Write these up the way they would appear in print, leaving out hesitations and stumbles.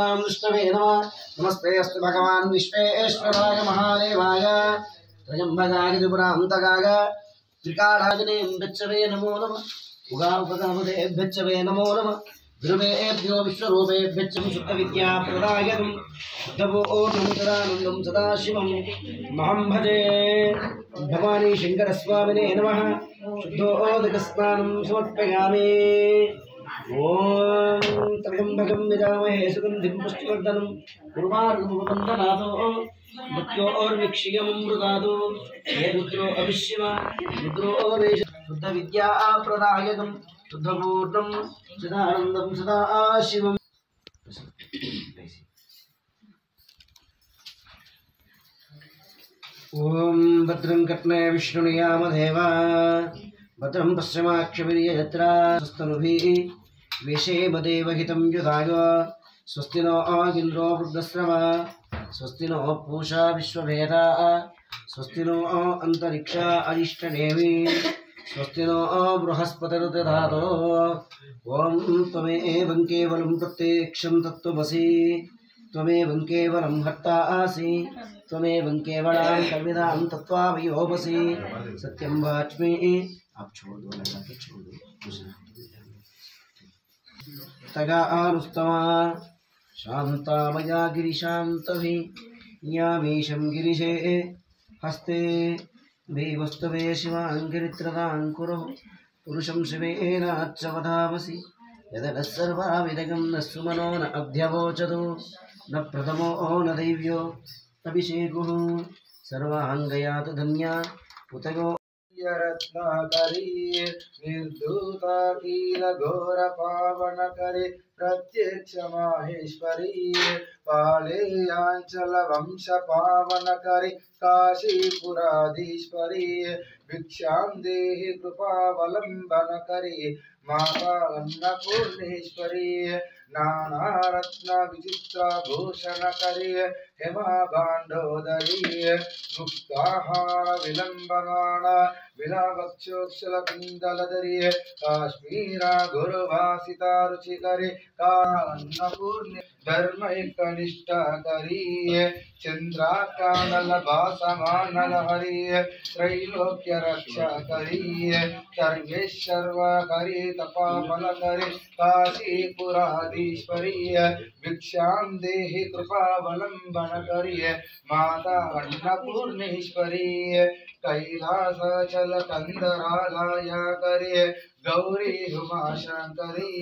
भगवान् विष्णवे नमः। नमस्ते अस्तु भगवान् विश्वेश्वराय महादेवाय त्र्यम्बकाय त्रिपुरान्तकाय त्रिकालाग्नेभ्यश्चवे नमो नमः। उगापगणपतेभ्यश्चवे नमो नमः। ध्रुवेभ्यो विश्वरूपेभ्यश्च शुद्धविद्याप्रदायकं शुद्धबोधं सदानन्दं सदाशिवं महं भजे। भवानी शङ्करस्वामिने नमः। शुद्धोदकस्नानं समर्पयामि। ॐ त्र्यम्बकं यजामहे सुगन्धिं पुष्टिवर्धनं उर्वारुकमुपवन्दनाथो मृत्योर्विक्षियममृतादो ये रुद्रो अभिशिवा रुद्रो वेश शुद्धविद्याप्रदायकं शुद्धपूर्णं सदानन्दं सदाशिवम्। ॐ भद्रं कर्णे विष्णुनियामदेवा भद्रं पश्चिमाक्षवीर्यजत्रा स्वस्तनुभिः वेशेमदेवहितं युधाय स्वस्ति नो इन्द्रो वृद्धश्रवा स्वस्ति नो पूषा विश्ववेदाः स्वस्ति नो अन्तरिक्षा अरिष्टनेमि स्वस्ति नो बृहस्पतिर्दधातु। ॐ त्वमेवं केवलं प्रत्यक्षं तत्त्वमसि त्वमेवं केवलं हर्तासि त्वमेवं केवलं कविदां तत्त्वावयोऽसि सत्यं वाच्मि। आप छोड़ दो, लगा के छोड़ दो। तगानुस्तमा शान्तामया गिरिशान्तभि यामीशं गिरिशे हस्ते देवस्तवे शिवाङ्गिरित्रदां कुरु पुरुषं शिवेनाच्चवधामसि यदनः सर्वाविदगं न सुमनो न अध्यवोचतु न प्रथमो न दैव्यो अभिषेकुः सर्वाङ्गयातु धन्या उतगो रत्नाकरी निर्धूता कील घोर पावन करे प्रत्यक्ष माहेश्वरी पालेयांचल वंश पावन करे काशीपुराधीश्वरी भिक्षां देहि कृपावलंबन करे माता अन्नपूर्णेश्वरी नाना रत्न विचित्र भूषण करे हेमा भाण्डोदरी मुक्ताहार विलंबनान विलावक्षोक्षल कुंडलधरी काश्मीरा गुरुवासिता रुचिकरी अन्नपूर्णे धर्मैकनिष्ठा करी चंद्राकानल भासमानल हरि त्रैलोक्य रक्षा करी सर्वेश्वर करी तपाफल करी काशीपुराधीश्वरी भिक्षां देहि कृपावलंबन करी माता अन्नपूर्णेश्वरी कैलासचल कंदरालया करी गौरी उमाशंकरी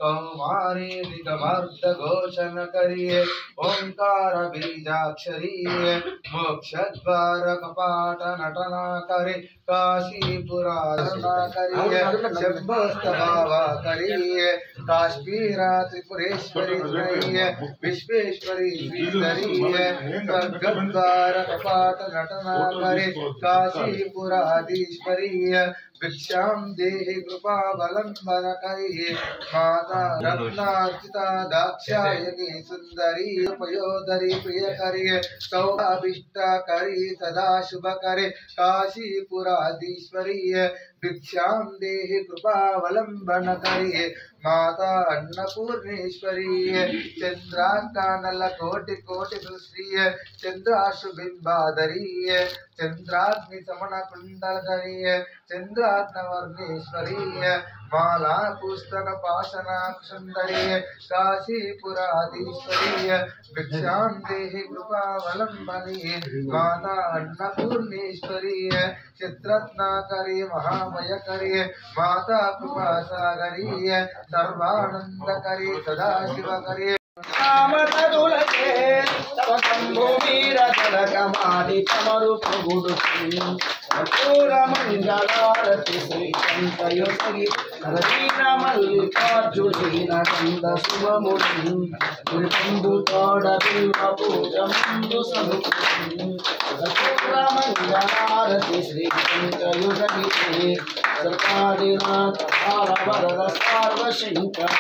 कौमारी दिगमर्द घोषण करिए ओंकार बीजाक्षरी मोक्षद्वार कपाट नटना करे काशीपुराधना करिए शब्दस्तभावा करिए काश्मीरा त्रिपुरेश्वरी करिए विश्वेश्वरी श्रीधरिए स्वर्गद्वार कपाट नटना करे काशीपुराधीश्वरी भिक्षां देहि कृपावलंबन करिए माता रत्नार्चिता दाक्षायणी सुंदरी पयोधरी प्रिय करिए सौभाभिष्ट करी सदा शुभ करे काशीपुराधीश्वरी भिक्षां देहि कृपावलंबन करिए माता अन्नपूर्णेश्वरी चंद्राकानल कोटि कोटि श्री चंद्राशुबिंबाधरी चंद्राग्नि समन कुंडलधरी चंद्राग्नवर्णेश्वरी माला पुस्तक पाशना सुंदरी काशीपुराधीश्वरी भिक्षां देहि कृपावलंबनी माता अन्नपूर्णेश्वरी चित्रत्नाकरी महामयकरी माता कृपासागरी सर्वानंदकरी सदाशिवकरी कामतरुलके तव शम्भुवीरजलकमादि तमरुपगुडुकी कर्पूरमण्डलारति श्रीकण्ठयोगी नरदीनमल्लिकार्जुनीनकन्द शुभमुनिं गुरुतम्बुतोडबिल्वपूजमन्दु समुखं कर्पूरमण्डलारति श्रीकण्ठयोगी सर्वादिनाथ वरद सर्वशङ्कर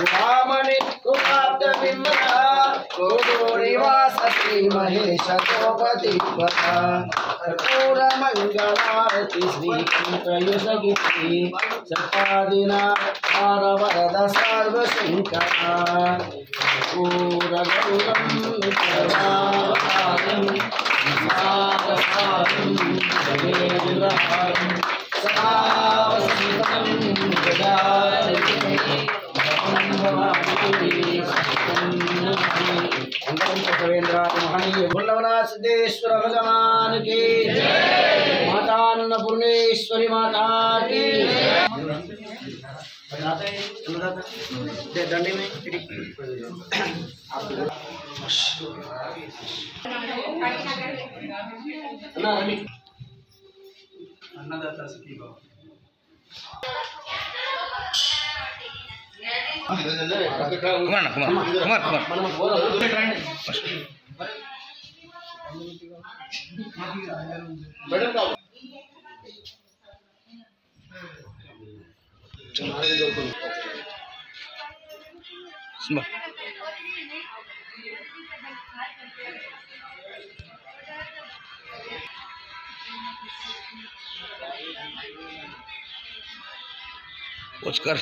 उमामणि कुमाब्दबिम्बः गोदोनिवास श्री महेश गोपतिपदा कर्पूर मंगलारति श्री कंठयुषगिरि सर्पादिनाथ वरद सर्व शंकरा कर्पूर गौरम नित्यवारं सारसारं जगेन्द्रहारं सदा वसन्तं गजानने सिद्धेश्वर भगवान की माता अन्नपूर्णेश्वरी माता की दंडी में अन्नदाता सुखी भव कुमार कर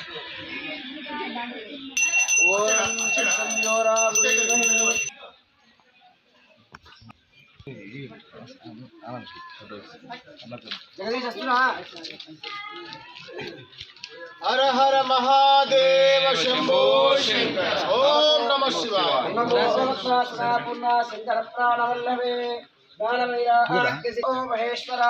हर हर महादेव शंभो शंकर ओम नमः शिवाय शंकर प्राणवल्लभे महेश्वर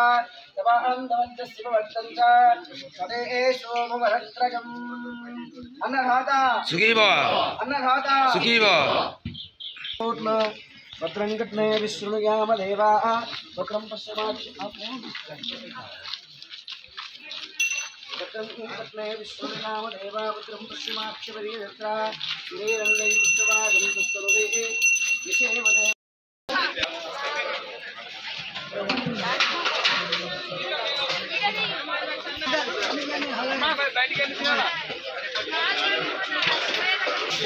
अन्नदाता भद्रं घटने विष्णुयाम देवा वक्रम पश्चिमाक्षपरियत्रा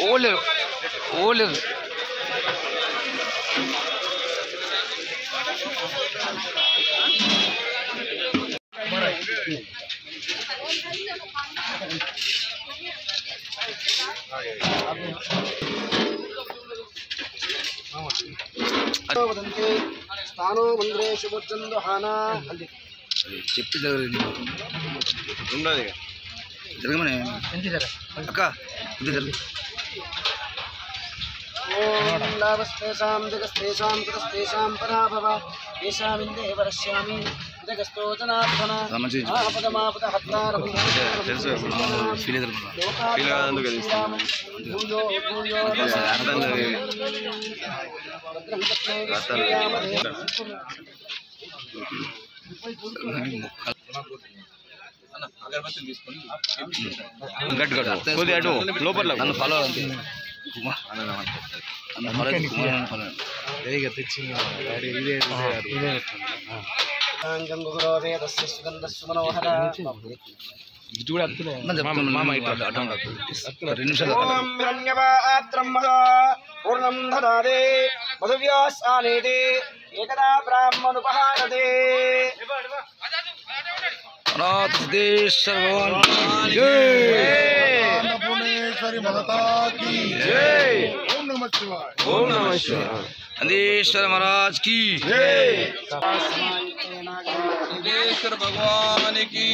ओले स्थानो मंदिरेषु मुच्चन्दु हाना చెప్పి ఉండదు జరగమని అక్క ఇది జరగ ओम लाभस्तेषां जगस्तेषां कृतस्तेषां पराभव येषामिन्दे वरस्यामि जगस्तो जनार्दन आपदमापद हत्तारं తెలుసు ఫీల్ అందుకు भूयो भूयो కొద్ది అటు లోపల నన్ను ఫాలో पूर्णं ददादे मधुव्यासानेदे एकदा ब्राह्मणुपहारदे सिद्धेश्वर भगवान अन्नपूर्णेश्वरी माता की जय ओम नमः शिवाय ओम नमः शिवाय नंदीश्वर महाराज की जय सिद्धेश्वर भगवान की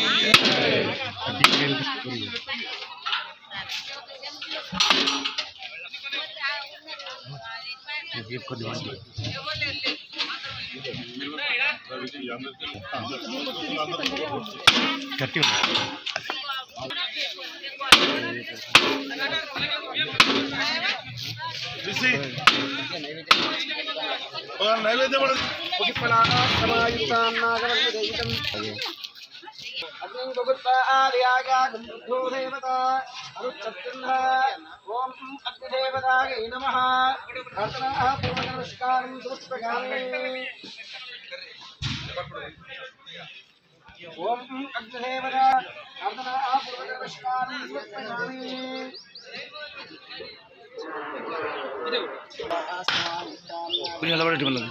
नैवेद्य ओम अग्निदेवताय नमः नमस्कारं समर्पयामि ओम अग्निदेवताय नमस्कारं समर्पयामि కొంచెం నిలబడేట్టు మళ్ళీ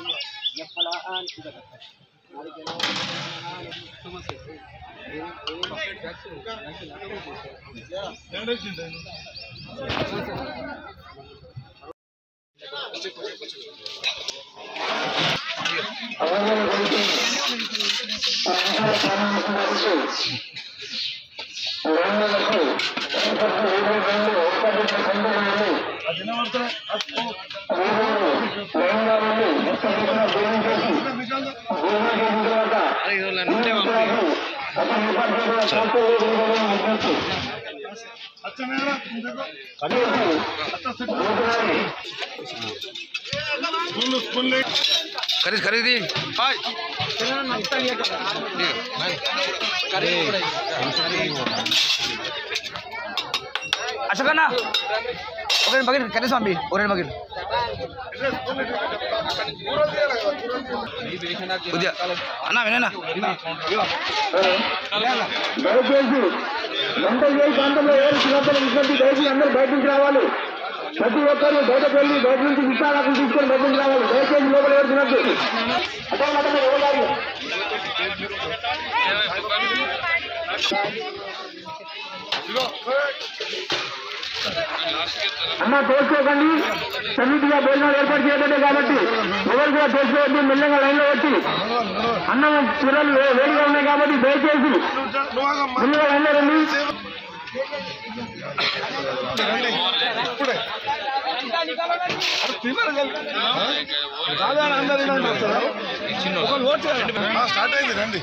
खरीद खरीदी अच्छा करना ओके बगिर करें स्वामी और बगिर उद्या अन्ना विनना దయచేసి మెంటల్ హెల్త్ ప్రాంతంలో ఎవరు చిన్నపిల్లల విజ్ఞప్తి దయచేసి అందరూ బయట నుంచి రావాలి. ప్రతి ఒక్కరు బయటకు వెళ్ళి బయట నుంచి విశాఖకు తీసుకొని బయట నుంచి రావాలి. దయచేసి లోపల ఎవరు తినద్దు. అదే ఎవరు అన్న తోసుకోకండి. సమితిగా భోజనాలు ఏర్పాటు చేయబడ్డాయి కాబట్టి ఎవరు కూడా తోసుకోవద్దు. మెల్లగా లైన్లో వచ్చి అన్నం కూరలు వేడిగా ఉన్నాయి కాబట్టి దయచేసి మెల్లగా లైన్లో రండి. స్టార్ట్ అయింది రండి.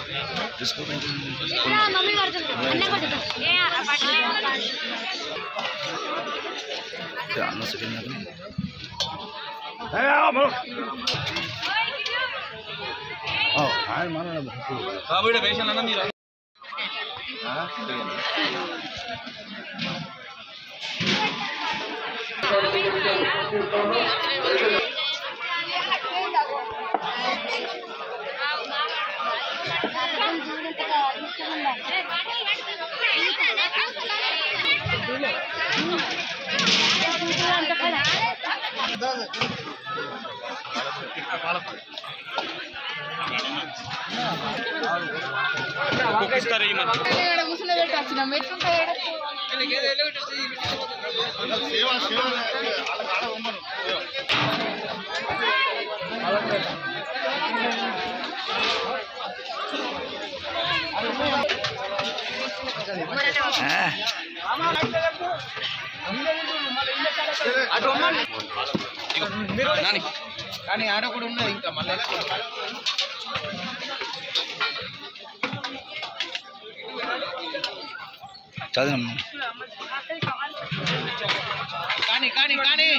కానీ ఆడ కూడా ఉన్నది ఇంకా మళ్ళీ చదివమ్మా కానీ రండి